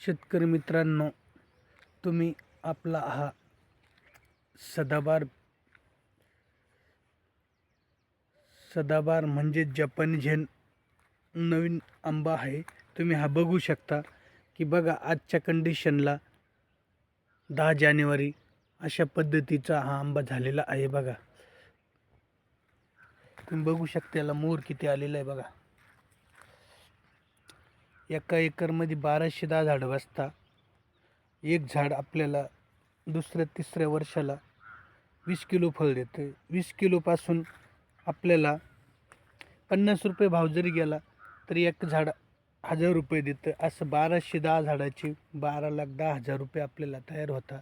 शेतकरी मित्रांनो, तुम्ही आपला हा सदाबार सदाबार म्हणजे जपानी झेन नवीन आंबा आहे. तुम्ही हा बघू शकता की बघा आजच्या कंडिशनला 10 जानेवारी अशा पद्धतीचा हा आंबा झालेला आहे. बघा तुम्ही बघू शकता याला मोहर किती आलेला आहे. बघा एका एकरमध्ये 1210 झाडं बसता. एक झाड आपल्याला दुसऱ्या तिसऱ्या वर्षाला 20 किलो फळ देतं. 20 किलोपासून आपल्याला 50 रुपये भाव जरी गेला तरी एक झाड 1000 रुपये देतं. असं 1210 झाडाचे 12,10,000 रुपये आपल्याला तयार होता.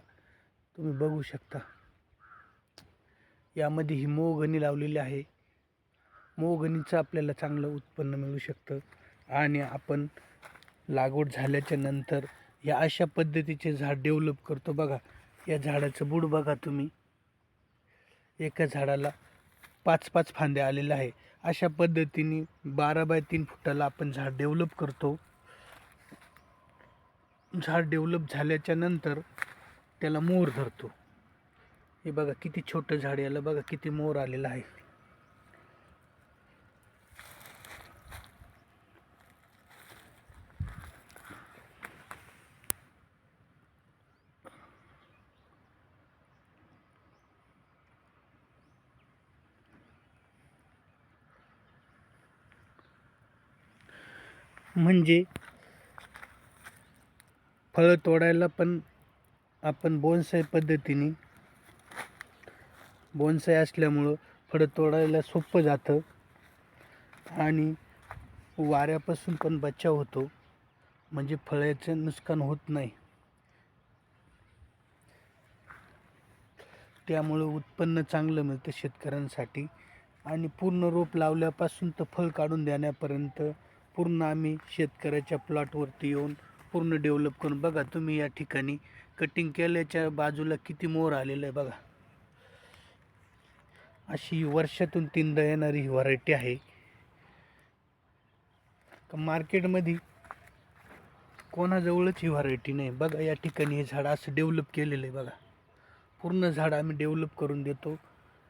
तुम्ही बघू शकता यामध्ये ही मोहगणी लावलेली आहे. मोहगणीचं आपल्याला चांगलं उत्पन्न मिळू शकतं. आणि आपण लागवड झाल्याच्या नंतर या अशा पद्धतीचे झाड डेव्हलप करतो. बघा या झाडाचं बुड बघा तुम्ही, एका झाडाला 5-5 फांद्या आलेल्या आहे. अशा पद्धतीने 12 बाय 3 फुटाला आपण झाड डेव्हलप करतो. झाड डेव्हलप झाल्याच्या नंतर त्याला मोहर धरतो. हे बघा किती छोटं झाड, याला बघा किती मोहर आलेला आहे. म्हणजे फळं तोडायला पण आपण बोनसाय असल्यामुळं फळं तोडायला सोपं जातं आणि वाऱ्यापासून पण बचाव होतो. म्हणजे फळाचं नुकसान होत नाही. त्यामुळं उत्पन्न चांगलं मिळतं शेतकऱ्यांसाठी. आणि पूर्ण रोप लावल्यापासून तर फळ काढून देण्यापर्यंत पूर्ण आम्ही शेतकऱ्याच्या प्लॉटवरती येऊन पूर्ण डेव्हलप करून, बघा तुम्ही या ठिकाणी कटिंग केल्याच्या बाजूला किती मोहर आलेलं आहे. बघा अशी वर्षातून 3दा येणारी ही व्हरायटी आहे. मार्केटमध्ये कोणाजवळच ही व्हरायटी नाही. बघा या ठिकाणी हे झाड असं डेव्हलप केलेलं आहे. बघा पूर्ण झाड आम्ही डेव्हलप करून देतो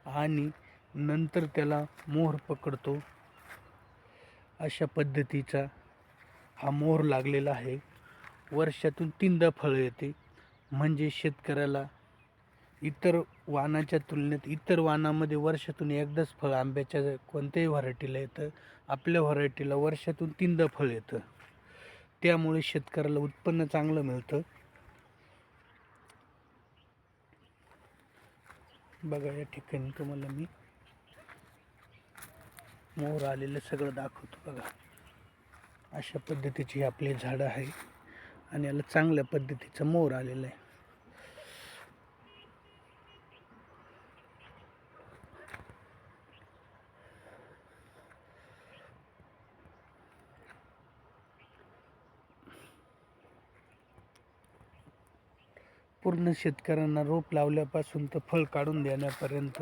आणि नंतर त्याला मोहर पकडतो. अशा पद्धतीचा हा मोहर लागलेला आहे. वर्षातून 3दा फळ येते. म्हणजे शेतकऱ्याला इतर वाणाच्या तुलनेत, इतर वाणामध्ये वर्षातून एकदाच फळ आंब्याच्या कोणत्याही व्हरायटीला येतं, आपल्या व्हरायटीला वर्षातून 3दा फळ येतं. त्यामुळे शेतकऱ्याला उत्पन्न चांगलं मिळतं. बघा या ठिकाणी तुम्हाला मी मोहर आलेलं सगळं दाखवतो. बघा अशा पद्धतीची आपली झाडं आहे आणि याला चांगल्या पद्धतीचं मोहर आलेलं आहे. पूर्ण शेतकऱ्यांना रोप लावल्यापासून तर फळ काढून देण्यापर्यंत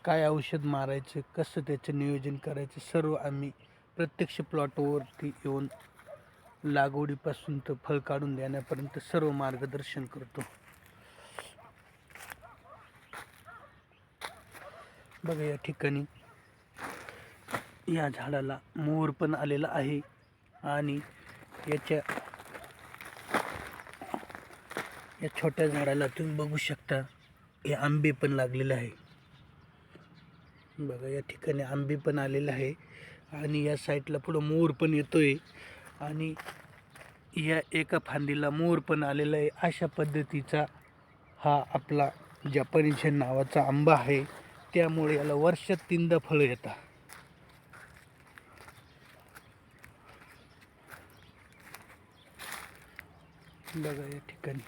काय औषध मारायचं, कसं त्याचं नियोजन करायचं, सर्व आम्ही प्रत्यक्ष प्लॉटवरती येऊन लागवडीपासून तर फळ काढून देण्यापर्यंत सर्व मार्गदर्शन करतो. बघा या ठिकाणी या झाडाला मोहर पण आलेला आहे आणि या छोट्या झाडाला तुम्ही बघू शकता हे आंबे पण लागलेले आहे. बघा या ठिकाणी आंबे पण आलेले आहे आणि या साईडला पुढं मोहर पण येतोय आणि या एका फांदीला मोहर पण आलेला आहे. अशा पद्धतीचा हा आपला जपानी झेन नावाचा आंबा आहे. त्यामुळे याला वर्षात 3दा फळं येतात. बघा या ठिकाणी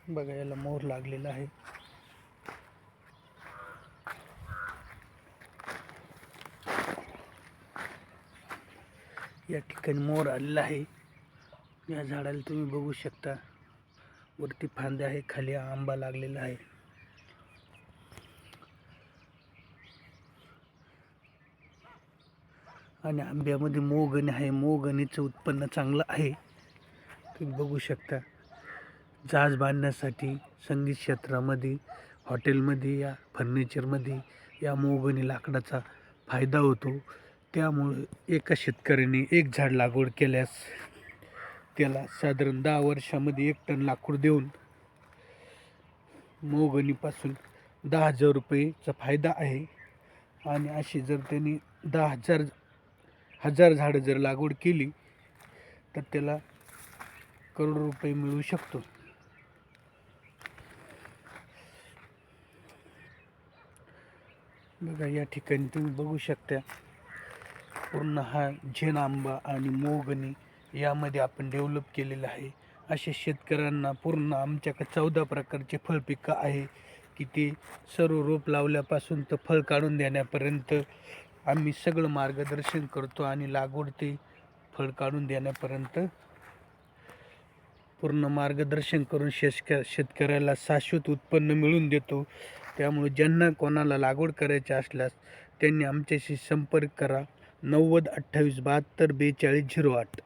बघा याला मोहर लागलेला आहे. या ठिकाणी मोहर आलेला आहे. या झाडाला तुम्ही बघू शकता वरती फांद्या आहे, खाली आंबा लागलेला आहे. आणि आंब्यामध्ये मोहगणी आहे. मोहगणीचं उत्पन्न चांगलं आहे. तुम्ही बघू शकता. जहाज बांधण्यासाठी, संगीत क्षेत्रामध्ये, हॉटेलमध्ये या फर्निचरमध्ये या मोहगणी लाकडाचा फायदा होतो. त्यामुळं एका शेतकऱ्याने एक झाड लागवड केल्यास त्याला साधारण 10 वर्षामध्ये 1 टन लाकूड देऊन मोहगणीपासून 10,000 रुपयेचा फायदा आहे. आणि अशी जर त्यांनी 10,000 झाडं जर लागवड केली तर त्याला करोड रुपये मिळू शकतो. बघा या ठिकाणी तुम्ही बघू शकता. पूर्ण हा झेन आंबा आणि मोहगणी यामध्ये आपण डेव्हलप केलेलं आहे. अशा शेतकऱ्यांना पूर्ण आमच्याकडे 14 प्रकारचे फळपिकं आहे की ते सर्व रोप लावल्यापासून तर फळ काढून देण्यापर्यंत आम्ही सगळं मार्गदर्शन करतो आणि लागवड ते फळ काढून देण्यापर्यंत पूर्ण मार्गदर्शन करून शेतकऱ्याला शाश्वत उत्पन्न मिळवून देतो. त्यामुळे ज्यांना कोणाला लागवड करायची असल्यास त्यांनी आमच्याशी संपर्क करा. 90 28 72 42 08.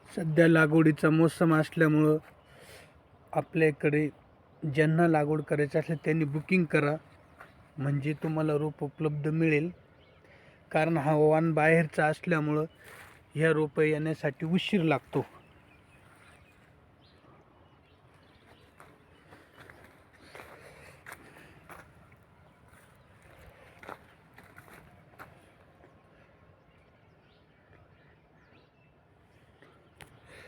सध्या लागवडीचा मोसम असल्यामुळं आपल्याकडे ज्यांना लागवड करायची असेल त्यांनी बुकिंग करा, म्हणजे तुम्हाला रोप उपलब्ध मिळेल. कारण हवामान बाहेरचं असल्यामुळं ह्या रोपं येण्यासाठी उशीर लागतो.